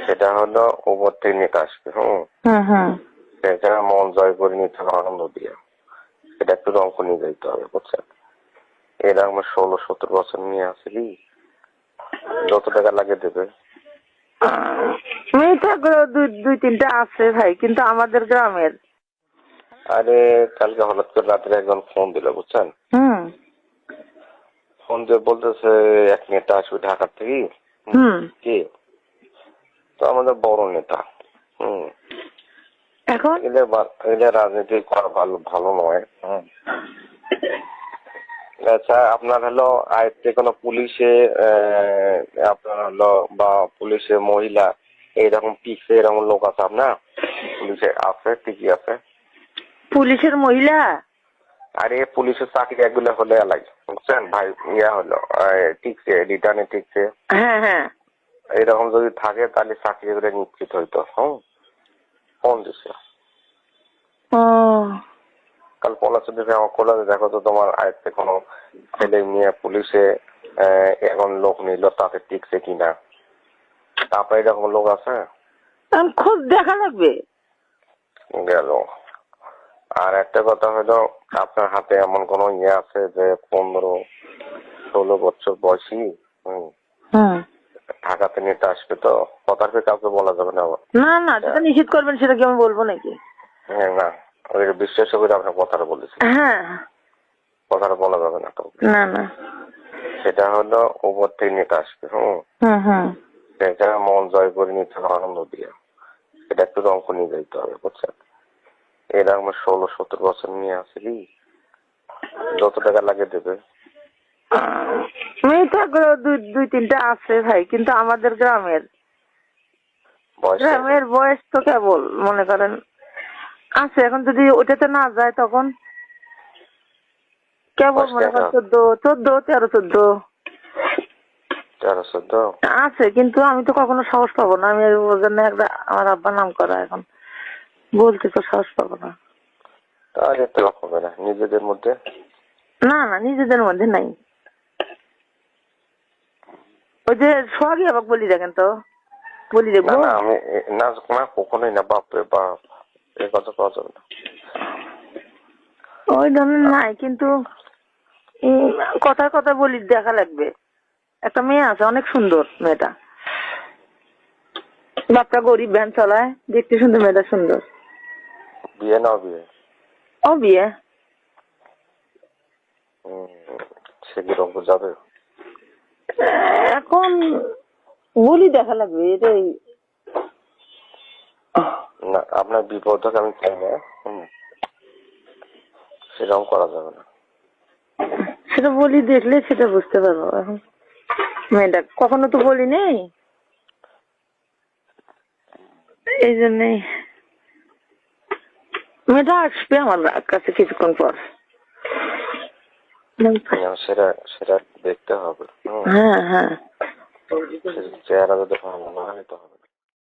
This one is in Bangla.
সেটা হলো উপর থেকে নেতা আসবে। সেটা মন জয় করে নিতে হবে আনন্দ দিয়ে। সেটা একটু রঙ নিয়ে যাইতে হবে, বুঝছেন? এরকম 16-17 বছর নিয়ে আসলি, যত টাকা লাগে দেবে। মেয়েটা দুই তিনটা আছে ভাই, কিন্তু আমাদের গ্রামের। আরে কালকে হঠাৎ করে রাত্রে একজন ফোন দিল, বুঝছেন? ফোন দিয়ে বলতেছে এক নেতা আসবে ঢাকার থেকে। কি? তো আমাদের বড় নেতা। এখন এদের রাজনীতি করা ভালো নয়। আচ্ছা, আপনার হলো আয়ত্তে কোনো পুলিশে আপনার হলো বা পুলিশে মহিলা এইরকম পিছে এরকম লোক আছে আপনার? পুলিশে আছে, ঠিকই আছে। পুলিশের মহিলা? আরে পুলিশের চাকরি এগুলো হলে এলাই, বুঝছেন ভাই? ইয়া হলো ঠিকছে, রিটার্নে ঠিকছে। হ্যাঁ। এরকম যদি থাকে তাহলে চাকরি করে নিশ্চিত হইতো। ফোন দিছে কাল পলাশ দিকে আমার কলেজে, দেখো তো তোমার আয়ত্তে কোনো ছেলে মেয়ে পুলিশে এখন লোক নিল, তাতে টিকছে কিনা। তারপরে এরকম লোক আছে, খোঁজ দেখা লাগবে। গেল। আর একটা কথা হলো, আপনার হাতে এমন কোন ইয়ে আছে যে 15-16 বছর বয়সী ঢাকাতে নিতে আসবে? তো কথার কাউকে বলা যাবে না। না, যেটা নিষেধ করবেন সেটা কি আমি বলবো নাকি? হ্যাঁ, না, ওই বিশ্বাস করে আপনার কথাটা বলেছি। হ্যাঁ, কথাটা বলা যাবে না কাউকে। না। সেটা হলো উপর থেকে নেতা আসবে। সেটা মন জয় করে নিতে হবে আনন্দ দিয়ে। সেটা একটু রঙ নিয়ে যাইতে হবে, বুঝছেন? এরকম 16-17 বছর নিয়ে আসলি, যত টাকা লাগে দেবে। মেয়েটা দুই তিনটা আছে ভাই, কিন্তু আমাদের গ্রামের বয়স তো কেবল মনে করেন আছে। এখন যদি ওটাতে না যায় তখন কেবল মনে করেন 13-14 আছে, কিন্তু আমি তো কখনো সাহস পাবো না। আমি ওর জন্য আমার আব্বা নাম করা, এখন বলতে তো সাহস পাবো না। তাহলে তো হবে না নিজেদের মধ্যে। না, নিজেদের মধ্যে নাই। ওই যে সোহাগী আবার বলি দেখেন তো, বলি দেখবো না, আমি না কখনোই না। বাপরে বাপ, এ কথা পাওয়া যাবে না। ওই ধরনের নাই, কিন্তু কথা বলি দেখা লাগবে। একটা মেয়ে আছে, অনেক সুন্দর মেয়েটা। বাপটা গরিব, ভ্যান চালায়, দেখতে সুন্দর, মেয়েটা সুন্দর। বিয়ে না বিয়ে? ও বিয়ে। সে কি রঙ যাবে? এখন বলি দেখা লাগবে এটাই। না, আপনার বিপদ আমি চাই না। সেরকম করা যাবে না। সেটা বলি দেখলে সেটা বুঝতে পারবো। এখন মেয়েটা কখনো তো বলি নেই, এই জন্যই। মেয়েটা আসবে আমার কাছে কিছুক্ষণ পর। সেটা দেখতে হবে। হ্যাঁ। চেহারা যদি ভালো না হয় তো হবে।